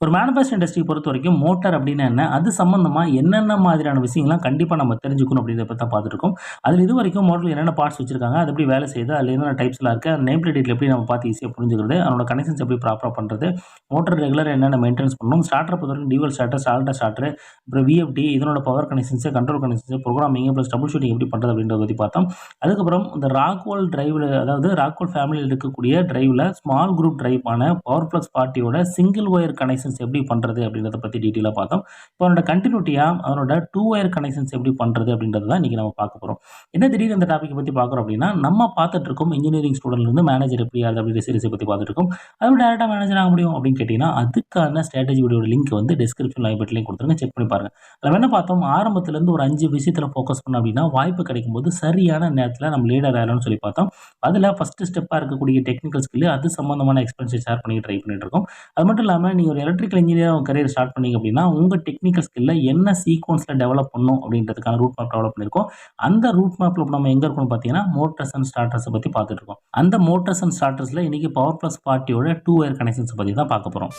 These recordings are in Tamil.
ஒரு மேனுஃபேக்சரிங் இண்டஸ்ட்ரி பொறுத்தவரைக்கும் மோட்டார் அப்டின்னா என்ன? அது சம்மந்தமா என்னென்ன மாதிரியான விஷயங்கள்லாம் கண்டிப்பா நம்ம தெரிஞ்சுக்கணும் அப்டின்றத பத்தி தான் பார்த்துட்டுருக்கோம். அதில இதுவரைக்கும் மோட்டர்ல என்னென்ன பார்ட்ஸ் வச்சிருக்காங்க, அது எப்படி வேலை செய்யுது, அதில என்னென்ன டைப்ஸ்லாம் இருக்கு, நேம் பிளேட் டீடைல் எப்படி நம்ம பார்த்து ஈஸியா புரிஞ்சுக்கிறது, அதனோட கனெக்ஷன்ஸ் எப்படி ப்ராப்பரா பண்றது, மோட்டார் ரெகுலரா என்னென்ன மெயின்டெனன்ஸ் பண்ணணும், ஸ்டார்ட்டர பொறுத்தவரைக்கும் டியூவல் ஸ்டார்ட்டர், சால்டர் ஸ்டார்ட்டர், அப்புறம் விஎஃப்டி இதனோட power connections, control connections, programming plus trouble shooting எப்படி பண்றது அப்படின்றத பத்தி பார்த்தோம். அதுக்கப்புறம் இந்த ராக்வெல் டிரைவ்ல அதாவது ராக்வெல் ஃபேமிலியில இருக்கக்கூடிய டிரைவ்ல ஸ்மால் குரூப் டிரைவான பவர் ஃப்ளக்ஸ் பார்ட்டியோட சிங்கிள் ஒயர் கனெக்ஷன்ஸ் எப்படி பண்றது அப்படின்றத பத்தி டீட்டெயிலா பார்த்தோம். இப்போ அதனோட கன்டினியூட்டியா அதனோட 2 ஒயர் கனெக்ஷன்ஸ் எப்படி பண்றது அப்படின்றத தான் இன்னைக்கு நம்ம பார்க்க போறோம். என்ன திடீர்னு இந்த டாபிக் பத்தி பார்க்குறோம் அப்படின்னா, நம்ம பார்த்துட்டு இருக்கோம் இன்ஜினியரிங் ஸ்டூடெண்ட்ல இருந்து மேனேஜர் எப்படி ஆகுது அப்படின்ற சீரிஸை பத்தி பார்த்துட்டு இருக்கோம். அதுவும் டைரக்டா மேனேஜர் ஆக முடியும் அப்படின்னு கேட்டீங்கன்னா, அதுக்கான ஸ்ட்ராட்டஜி வீடியோட லிங்க் வந்து டிஸ்கிரிப்ஷன் ஐ பட்டன்லயும் கொடுத்துருங்க. செக் பண்ணி பாருங்க. அதில என்ன பார்த்தோம், ஆரம்பத்துல இருந்து ஒரு 5 விஷயத்துல ஃபோக்கஸ் பண்ணோம் அப்படின்னா, வாய்ப்பு கிடைக்கும்போது சரியான நேரத்துல நம்ம லீடர் ஆயிரலாம்னு சொல்லி பார்த்தோம். அதுல ஃபர்ஸ்ட் ஸ்டெப்பா இருக்கக்கூடிய டெக்னிக்கல் ஸ்கில் அது சம்பந்தமான எக்ஸ்பீரியன்ஸை ஷேர் பண்ணி ட்ரை பண்ணிட்டு இருக்கோம். அது மட்டும் இல்லாம நீங்க ஒரு எலக்ட்ரிக்கல் இன்ஜினியரா உங்க கரியர் ஸ்டார்ட் பண்ணீங்க அப்படின்னா, உங்க டெக்னிக்கல் ஸ்கில்ல என்ன சீக்வென்ஸ்ல டெவலப் பண்ணணும் அப்படின்றதுக்கான ரூட் மேப் டெவலப் பண்ணியிருக்கோம். அந்த ரூட் மேப்ல நம்ம எங்க இருக்கோம்னு பார்த்தீங்கன்னா, மோட்டார்ஸ் அண்ட் ஸ்டார்ட்டர்ஸ பத்தி பார்த்துட்டு இருக்கோம். அந்த மோட்டார்ஸ் அண்ட் ஸ்டார்ட்டர்ஸ்ல இன்னைக்கு பவர் பிளஸ் பார்ட்டியோட 2 ஒயர் கனெக்ஷன்ஸ் பத்தி தான் பார்க்க போறோம்.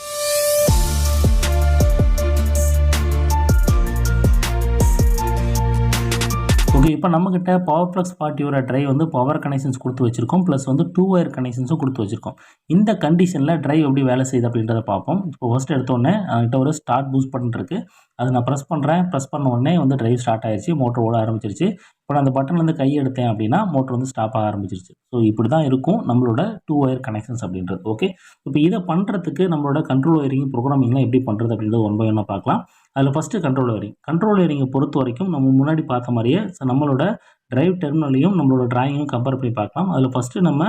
ஓகே. இப்ப நம்மகிட்ட பவர் ஃப்ளக்ஸ் பார்ட்டியோட டிரைவ் வந்து பவர் கனெக்ஷன்ஸ் குடுத்து வச்சிருக்கோம். பிளஸ் வந்து 2 ஒயர் கனெக்ஷன்ஸும் குடுத்து வச்சிருக்கோம். இந்த கண்டிஷன்ல டிரைவ் எப்படி வேலை செய்யுது அப்படின்றத பார்ப்போம். இப்போ ஃபர்ஸ்ட் எடுத்தோனே என்கிட்ட ஒரு ஸ்டார்ட் பூஸ்ட் பட்டன் இருக்கு. அத நான் பிரஸ் பண்றேன். பிரஸ் பண்ண உடனே வந்து டிரைவ் ஸ்டார்ட் ஆயிருச்சு. மோட்டார் ஓட ஆரம்பிச்சிருச்சு. இப்போ நான் அந்த பட்டன்லேருந்து கை எடுத்தேன் அப்படின்னா, மோட்டார் வந்து ஸ்டாப் ஆக ஆரம்பிச்சிருச்சு. ஸோ இப்படி தான் இருக்கும் நம்மளோட 2 ஒயர் கனெக்ஷன்ஸ் அப்படின்றது. ஓகே. இப்போ இத பண்றதுக்கு நம்மளோட கண்ட்ரோல் ஒயரிங், புரோகிராமிங்லாம் எப்படி பண்றது அப்படின்றத ஒன் பை ஒன்னா பார்க்கலாம். அதில ஃபர்ஸ்ட் கண்ட்ரோல் ஒயரிங். கண்ட்ரோல் ஒயரிங்க பொறுத்தவரைக்கும் நம்ம முன்னாடி பார்த்த மாரியே நம்மளோட டிரைவ் டெர்மினலையும் நம்மளோட டிராயிங்கையும் கம்பேர் பண்ணி பார்க்கலாம். அதில ஃபர்ஸ்ட் நம்ம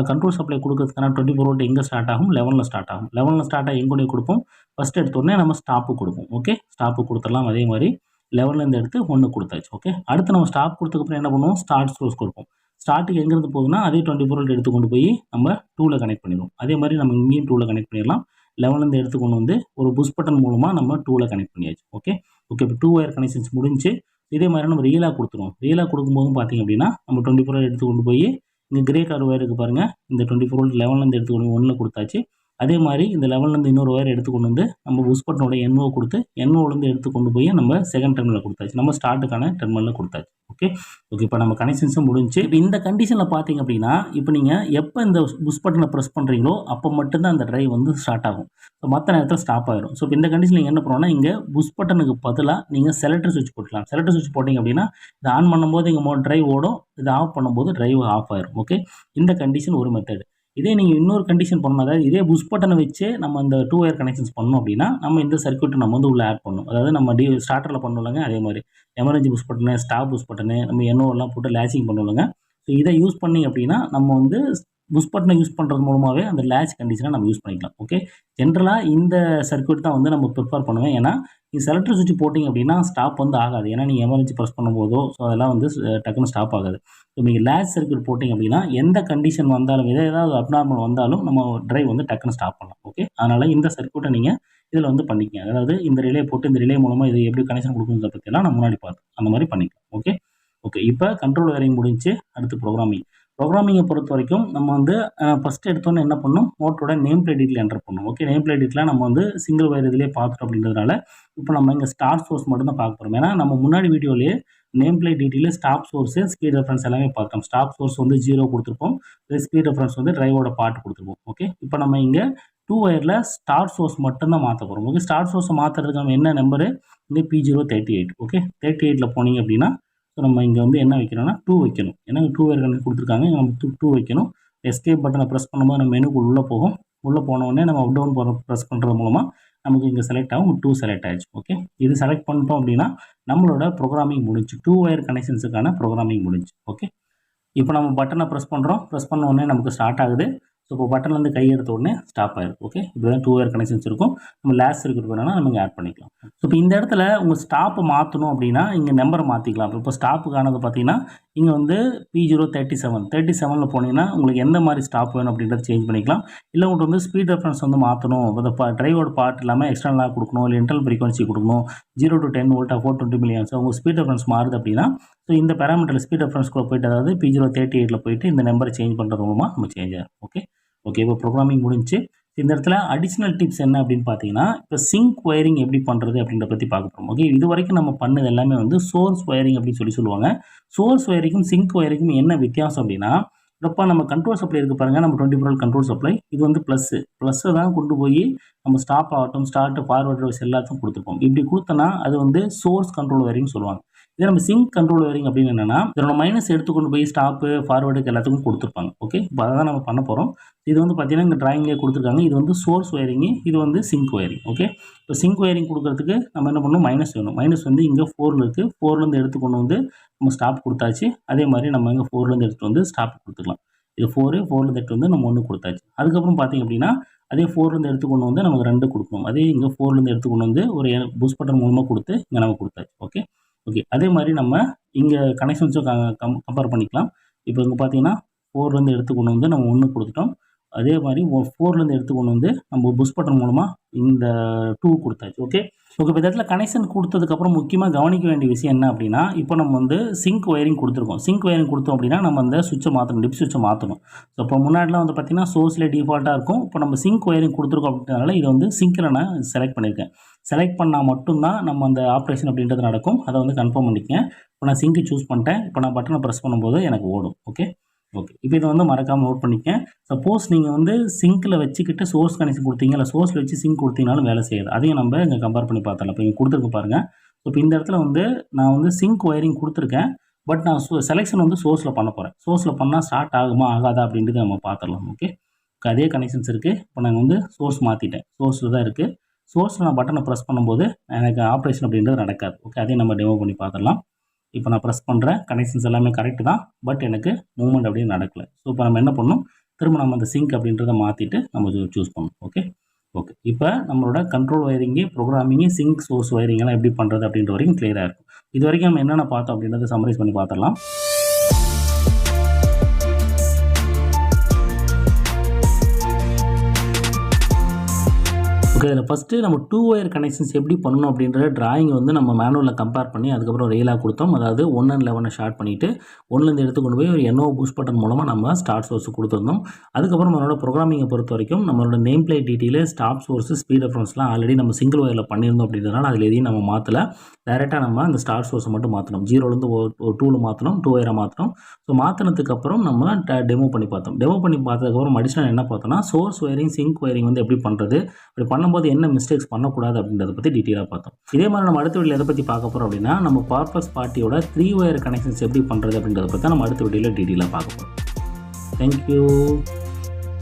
கண்ட்ரோல் சப்ளை குடுக்கறதுக்கான 24 வோல்ட் எங்க ஸ்டார்ட் ஆகும்? 11ல ஸ்டார்ட் ஆகும். 11ல ஸ்டார்ட் ஆகி எங்க கொண்டு போய் குடுப்போம்? ஃபர்ஸ்ட் எடுத்த உடனே நம்ம ஸ்டாப் குடுப்போம். ஓகே. ஸ்டாப் குடுத்துறலாம். அதே மாரி 11லேருந்து எடுத்து 1 குடுத்தாச்சு. ஓகே. அடுத்து நம்ம ஸ்டாப் குடுத்ததுக்கப்புறம் என்ன பண்ணுவோம்? ஸ்டார்ட் சோர்ஸ் குடுப்போம். ஸ்டார்ட்க்கு எங்கேருந்து போகுதுன்னா, அதே 24 வோல்ட் எடுத்து கொண்டு போய் நம்ம 2ல கனெக்ட் பண்ணிருவோம். அதே மாரி நம்ம இங்கேயும் 2ல கனெக்ட் பண்ணிறலாம். 11லேருந்து எடுத்து கொண்டு வந்து ஒரு புஷ் பட்டன் மூலமா நம்ம 2ல கனெக்ட் பண்ணியாச்சு. ஓகே. ஓகே. இப்போ 2 ஒயர் கனெக்ஷன்ஸ் முடிஞ்சுச்சு. இதே மாரி நம்ம ரியலா குடுத்துருவோம். ரியலா குடுக்கும்போதும் பார்த்தீங்க அப்படின்னா, நம்ம 24 வோல்ட் எடுத்து கொண்டு போய் இங்க கிரே கலர் ஒயர் இருக்கு பாருங்க. இந்த 24 வோல்ட் 11லேருந்து எடுத்து கொண்டு 1ல குடுத்தாச்சு. அதே மாரி இந்த 11லேருந்து இன்னொரு ஒயர் எடுத்து கொண்டு வந்து நம்ம புஷ் பட்டனோட NO குடுத்து NOலேருந்து எடுத்து கொண்டு போய் நம்ம செகண்ட் டெர்மினல்ல குடுத்தாச்சு. நம்ம ஸ்டார்ட்க்கான டெர்மினல்ல குடுத்தாச்சு. ஓகே. ஓகே. இப்போ நம்ம கனெக்ஷன்ஸும் முடிஞ்சுச்சு. இப்ப இந்த கண்டிஷன்ல பார்த்தீங்க அப்படின்னா, இப்ப நீங்க எப்ப இந்த புஷ் பட்டன பிரஸ் பண்றீங்களோ, அப்ப மட்டும் தான் அந்த டிரைவ் வந்து ஸ்டார்ட் ஆகும். மத்த நேரத்துல ஸ்டாப் ஆயிரும். ஸோ இப்ப இந்த கண்டிஷன்ல நீங்க என்ன பண்ணணும்னா, இங்க புஷ் பட்டனுக்கு பதிலா நீங்க செலக்டர் ஸ்விட்ச் போட்டுக்கலாம். செலக்டர் ஸ்விட்ச் போட்டீங்க அப்படின்னா, இத ஆன் பண்ணும்போது இங்க டிரைவ் ஓடும். இத ஆஃப் பண்ணும்போது டிரைவ் ஆஃப் ஆயிரும். ஓகே. இந்த கண்டிஷன் ஒரு மெத்தட். இதே நீங்க இன்னொரு கண்டிஷன் பண்ணணும். அதாவது இதே புஷ் பட்டன வச்சே நம்ம இந்த 2 ஒயர் கனெக்ஷன்ஸ் பண்ணோம் அப்படின்னா, நம்ம இந்த சர்க்யூட்ட நம்ம வந்து உள்ள ஆட் பண்ணணும். அதாவது நம்ம ஸ்டார்ட்டர்ல பண்ணோம்லங்க அதே மாரி. Emergency push button, stop push button, நம்ம NO எல்லாம் போட்டு லேட்சிங் பண்ணுவோம்லங்க. ஸோ இத யூஸ் பண்ணீங்க அப்படின்னா, நம்ம வந்து புஷ் பட்டன யூஸ் பண்றது மூலமாவே அந்த லேட்ச் கண்டிஷன நம்ம யூஸ் பண்ணிக்கலாம். ஓகே. ஜெனரலா இந்த சர்க்யூட் தான் வந்து நம்ம பிரிஃபர் பண்ணுவேன். ஏன்னா, நீங்க செலக்டர் ஸ்விட்ச் போட்டீங்க அப்படின்னா, ஸ்டாப் வந்து ஆகாது. ஏன்னா, நீங்க எமர்ஜென்சி பிரஸ் பண்ணும்போதோ, ஸோ அதெல்லாம் வந்து டக்குனு ஸ்டாப் ஆகாது. ஸோ நீங்க லேட்ச் சர்க்யூட் போட்டீங்க அப்படின்னா, எந்த கண்டிஷன் வந்தாலும், ஏதாவது அப்நார்மல் வந்தாலும் நம்ம டிரைவ் வந்து டக்குனு ஸ்டாப் பண்ணலாம். ஓகே. அதனால இந்த சர்க்யூட்ட நீங்க இதில வந்து பண்ணிக்கங்க. அதாவது இந்த ரிலே போட்டு இந்த ரிலே மூலமா இது எப்படி கனெக்ஷன் குடுக்கும்ன்றத பத்தியெல்லாம் நான் முன்னாடி பார்த்தோம். அந்த மாரி பண்ணிக்கலாம். ஓகே. ஓகே. இப்ப கண்ட்ரோல் ஒயரிங் முடிஞ்சுச்சு. அடுத்து புரோகிராமிங். புரோகிராமிங்க பொறுத்தவரைக்கும் நம்ம வந்து ஃபர்ஸ்ட் எடுத்தோனே என்ன பண்ணணும்? மோட்டரோட நேம் பிளேட் டீடைல் என்டர் பண்ணணும். ஓகே. நேம் பிளேட் டீடைல்ல நம்ம வந்து சிங்கிள் ஒயர் இதிலேயே பார்த்துட்டோம் அப்படின்றதுனால, இப்போ நம்ம இங்க ஸ்டார்ட் சோர்ஸ் மட்டும் தான் பார்க்க போறோம். ஏன்னா, நம்ம முன்னாடி வீடியோலயே நேம் பிளேட் டீடைல்ல ஸ்டாப் சோர்ஸ், ஸ்பீட் ரெஃபரன்ஸ் எல்லாமே பார்த்தோம். ஸ்டாப் சோர்ஸ் வந்து 0 குடுத்துருப்போம். ஸ்பீட் ரெஃபரன்ஸ் வந்து டிரைவோட பார்ட் குடுத்துருப்போம். ஓகே. இப்போ நம்ம இங்க 2 ஒயர்ல ஸ்டார்ட் சோர்ஸ் மட்டும் தான் மாத்த போறோம். ஓகே. ஸ்டார்ட் சோர்ஸ மாத்துறதுக்கு நம்ம என்ன நம்பரு? இந்த P038. ஓகே. 38ல போனீங்க அப்படின்னா, ஸோ நம்ம இங்க வந்து என்ன வைக்கணும்னா 2 வைக்கணும். ஏன்னா 2 ஒயர் கனெக்ட் குடுத்துருக்காங்க. நம்ம 2 வைக்கணும். எஸ்கேப் பட்டன பிரஸ் பண்ணும்போது நம்ம மெனுக்குள்ள உள்ள போகும். உள்ள போன உடனே நம்ம அப் டவுன் பிரஸ் பண்றது மூலமா நமக்கு இங்க செலக்ட் ஆகும். 2 செலக்ட் ஆயிடுச்சு. ஓகே. இது செலக்ட் பண்ணிட்டோம் அப்படின்னா, நம்மளோட புரோகிராமிங் முடிஞ்சுச்சு. 2 ஒயர் கனெக்ஷன்ஸுக்கான புரோகிராமிங் முடிஞ்சுச்சு. ஓகே. இப்போ நம்ம பட்டன பிரஸ் பண்றோம். பிரஸ் பண்ண உடனே நமக்கு ஸ்டார்ட் ஆகுது. ஸோ இப்போ பட்டன்லேருந்து கை எடுத்த உடனே ஸ்டாப் ஆயிரும். ஓகே. இப்படிதான் 2 ஒயர் கனெக்ஷன்ஸ் இருக்கும். நம்ம லேட்ச் சர்க்யூட் வேணும்னா நம்ம இங்க ஆட் பண்ணிக்கலாம். ஸோ இப்போ இந்த இடத்துல உங்க ஸ்டாப்ப மாத்தணும் அப்படின்னா, இங்க நம்பர மாத்திக்கலாம். இப்போ ஸ்டாப்புக்கானது பார்த்தீங்கன்னா, இங்க வந்து P037 37ல போனீங்கன்னா, உங்களுக்கு எந்த மாரி ஸ்டாப் வேணும் அப்படின்றத சேஞ்ச் பண்ணிக்கலாம். இல்ல உங்களுக்கு வந்து ஸ்பீட் ரெஃபரன்ஸ் வந்து மாத்தணும். அந்த டிரைவோட பார்ட் இல்லாம எக்ஸ்டர்னலா குடுக்கணும். இல்ல இன்டர்னல் ஃப்ரீக்வன்சி குடுக்கணும். 0 to 10 வோல்ட்டா 420 மில்லி ஆம்ப்ஸ் உங்க ஸ்பீட் ரெஃபரன்ஸ் மாறுது அப்படின்னா, ஸோ இந்த பாராமீட்டர்ல ஸ்பீட் ரெஃபரன்ஸ்குள்ள போயிட்டு அதாவது P038ல போயிட்டு இந்த நம்பர சேஞ்ச் பண்றது மூலமா நம்ம சேஞ்ச் ஆகும். ஓகே. ஓகே. இப்போ புரோகிராமிங் முடிஞ்சுச்சு. இந்த இடத்துல அடிஷ்னல் டிப்ஸ் என்ன அப்படின்னு பார்த்தீங்கன்னா, இப்போ சிங்க் ஒயரிங் எப்படி பண்ணுறது அப்படின்றத பற்றி பார்க்க போகிறோம். ஓகே, இது வரைக்கும் நம்ம பண்ணது எல்லாமே வந்து சோர்ஸ் ஒயரிங் அப்படின்னு சொல்லுவாங்க. சோர்ஸ் ஒயரிங்கும் சிங்க் ஒயரிங்கும் என்ன வித்தியாசம் அப்படின்னா, இப்போ நம்ம கண்ட்ரோல் சப்ளை இருக்குது பாருங்கள், நம்ம 24 வோல்ட் கண்ட்ரோல் சப்ளை, இது வந்து ப்ளஸ்ஸை தான் கொண்டு போய் நம்ம ஸ்டாப் ஆகட்டும், ஸ்டார்ட், ஃபார்வர்ட் ரிவர்ஸ் எல்லாத்தையும் கொடுத்துருப்போம். இப்படி கொடுத்தோன்னா அது வந்து சோர்ஸ் கண்ட்ரோல் ஒயரிங் சொல்லுவாங்க. இதே நம்ம சிங்க் கண்ட்ரோல் ஒயரிங் அப்படின்னு என்னென்னா, இதோட மைனஸ் எடுத்து கொண்டு போய் ஸ்டாப்பு, ஃபார்வர்டுக்கு எல்லாத்துக்கும் கொடுத்துருப்பாங்க. ஓகே, இப்போ அதை தான் நம்ம பண்ண போகிறோம். இது வந்து பார்த்தீங்கன்னா இந்த டிராயிங்லேயே கொடுத்துருக்காங்க. இது வந்து சோர்ஸ் ஒயரிங்கு, இது வந்து சிங்க் ஒயரிங். ஓகே, இப்போ சிங்க் ஒயரிங் கொடுக்கறதுக்கு நம்ம என்ன பண்ணணும், மைனஸ் வேணும். மைனஸ் வந்து இங்கே 4 இருக்குது, 4லேருந்து எடுத்து கொண்டு வந்து நம்ம ஸ்டாப் கொடுத்தாச்சு. அதே மாதிரி நம்ம இங்கே 4லேருந்து எடுத்துகிட்டு வந்து ஸ்டாப் கொடுத்துக்கலாம். இது 4லேருந்து எடுத்து வந்து நம்ம 1 கொடுத்தாச்சு. அதுக்கப்புறம் பார்த்தீங்க அப்படின்னா, அதே 4லேருந்து எடுத்து கொண்டு வந்து நமக்கு 2 கொடுக்கணும். அதே இங்கே 4லேருந்து எடுத்து கொண்டு வந்து ஒரு புஷ் பட்டன் மூலமாக கொடுத்து இங்கே நம்ம கொடுத்தாச்சு. ஓகே, அதே மாதிரி நம்ம இங்கே கனெக்ஷன்ஸும் கம்பேர் பண்ணிக்கலாம். இப்போ இங்கே பார்த்தீங்கன்னா 4லேருந்து எடுத்து கொண்டு வந்து நம்ம 1 கொடுத்துட்டோம். அதே மாதிரி 4லேருந்து எடுத்து கொண்டு வந்து நம்ம புஷ் பட்டன் மூலமாக இந்த 2 கொடுத்தாச்சு. ஓகே, இப்போ இடத்துல கனெக்ஷன் கொடுத்ததுக்கப்புறம் முக்கியமாக கவனிக்க வேண்டிய விஷயம் என்ன அப்படின்னா, இப்போ நம்ம வந்து சிங்க் ஒயரிங் கொடுத்துருக்கோம். சிங்க் ஒயரிங் கொடுத்தோம் அப்படின்னா நம்ம அந்த சுவிட்சை மாற்றணும், டிப் சுவிட்சை மாற்றணும். ஸோ இப்போ முன்னாடிலாம் வந்து பார்த்தீங்கன்னா சோர்ஸில் டிஃபால்ட்டாக இருக்கும். இப்போ நம்ம சிங்க் ஒயரிங் கொடுத்துருக்கோம் அப்படின்றதுனால இதை வந்து சிங்கில் நான் செலக்ட் பண்ணியிருக்கேன். செலக்ட் பண்ணால் மட்டும்தான் நம்ம அந்த ஆப்ரேஷன் அப்படின்றது நடக்கும். அதை வந்து கன்ஃபார்ம் பண்ணிக்கேன். இப்போ நான் சிங்க்கு சூஸ் பண்ணிட்டேன். இப்போ நான் பட்டனை ப்ரெஸ் பண்ணும்போது எனக்கு ஓடும். ஓகே, இப்போ இதை வந்து மறக்காமல் நோட் பண்ணிக்கேன். சப்போஸ் நீங்கள் வந்து சிங்கில் வச்சுக்கிட்டு சோர்ஸ் கனெக்ஷன் கொடுத்தீங்க, இல்லை சோர்ஸில் வச்சு சிங்க் கொடுத்தீங்கனாலும் வேலை செய்யாது. அதையும் நம்ம இங்கே கம்பேர் பண்ணி பார்த்தலாம். இப்போ இங்கே கொடுத்துருக்கு பாருங்கள். இப்போ இந்த இடத்துல வந்து நான் வந்து சிங்க் ஒயரிங் கொடுத்துருக்கேன். பட் நான் செலெக்ஷன் வந்து சோர்ஸில் பண்ண போகிறேன். சோர்ஸில் பண்ணால் ஸ்டார்ட் ஆகுமா ஆகாதா அப்படின்றது நம்ம பார்த்துடலாம். ஓகே, அதே கனெக்ஷன்ஸ் இருக்குது. இப்போ நாங்கள் வந்து சோர்ஸ் மாற்றிட்டேன். சோர்ஸில் தான் இருக்குது. சோர்ஸில் நான் பட்டனை ப்ரெஸ் பண்ணும்போது எனக்கு ஆப்ரேஷன் அப்படின்றது நடக்காது. ஓகே, அதையும் நம்ம டெமோ பண்ணி பார்த்துடலாம். இப்போ நான் ப்ரெஸ் பண்ணுறேன், கனெக்ஷன்ஸ் எல்லாமே கரெக்டு தான். பட் எனக்கு மூவ்மெண்ட் அப்படியே நடக்கலை. ஸோ இப்போ நம்ம என்ன பண்ணணும், திரும்ப நம்ம அந்த சிங்க் அப்படின்றத மாற்றிட்டு நம்ம சூஸ் பண்ணணும். ஓகே, இப்போ நம்மளோட கண்ட்ரோல் ஒயரிங்கு, ப்ரோக்ராமிங்கு, சிங்க் சோர்ஸ் ஒயரிங்கெல்லாம் எப்படி பண்ணுறது அப்படின்ற வரைக்கும் கிளியராக இருக்கும். இது வரைக்கும் நம்ம என்னென்ன பார்த்தோம் அப்படின்றத சம்மரைஸ் பண்ணி பார்த்துடலாம். ஓகே, இதில் ஃபஸ்ட்டு நம்ம 2 ஒயர் கனெக்ஷன்ஸ் எப்படி பண்ணணும் அப்படின்ற டிராயிங் வந்து நம்ம மேனுவலில் கம்பேர் பண்ணி அதுக்கப்புறம் ரியலாக கொடுத்தோம். அதாவது 1 and 11 ஷார்ட் பண்ணிவிட்டு 1லேருந்து எடுத்து கொண்டு போய் ஒரு NO புஷ் பட்டன் மூலமாக நம்ம ஸ்டார்ட் சோர்ஸ் கொடுத்துருந்தோம். அதுக்கப்புறம் நம்மளோட ப்ரோக்ராமிங்கை பொறுத்த வரைக்கும் நம்மளோட name plate detail, stop source, speed ரெஃபரன்ஸ்லாம் ஆல்ரெடி நம்ம சிங்கிள் ஒயரில் பண்ணியிருந்தோம். அப்படின்றதுனால அதில் எதையும் நம்ம மாற்றலை. டேரெக்டாக நம்ம அந்த ஸ்டார்ட் சோர்ஸை மட்டும் மாற்றணும். 0லேருந்து 2ல் மாற்றணும், 2 ஒயரை மாற்றணும். ஸோ மாற்றினதுக்கப்புறம் நம்ம டெமோ பண்ணி பார்த்தோம். டெமோ பண்ணி பார்த்ததுக்கப்புறம் அடிஷனல் என்ன பார்த்தோம்னா, சோர்ஸ் ஒயரிங், சிங்க் ஒயரிங் வந்து எப்படி பண்ணுறது, அப்படி பண்ணும்போது என்ன மிஸ்டேக்ஸ் பண்ணக்கூடாது அப்படின்றத பற்றி டீட்டெயிலாக பார்த்தோம். இதே மாதிரி நம்ம அடுத்த வீடியோவில் எதை பற்றி பார்க்க போகிறோம் அப்படின்னா, நம்ம பவர்ப்ளஸ் பார்ட்டியோட 3 ஒயர் கனெக்ஷன்ஸ் எப்படி பண்ணுறது அப்படின்றத பற்றி நம்ம அடுத்த வீடியோவில் டீட்டெயிலாக பார்க்க போகிறோம். தேங்க்யூ.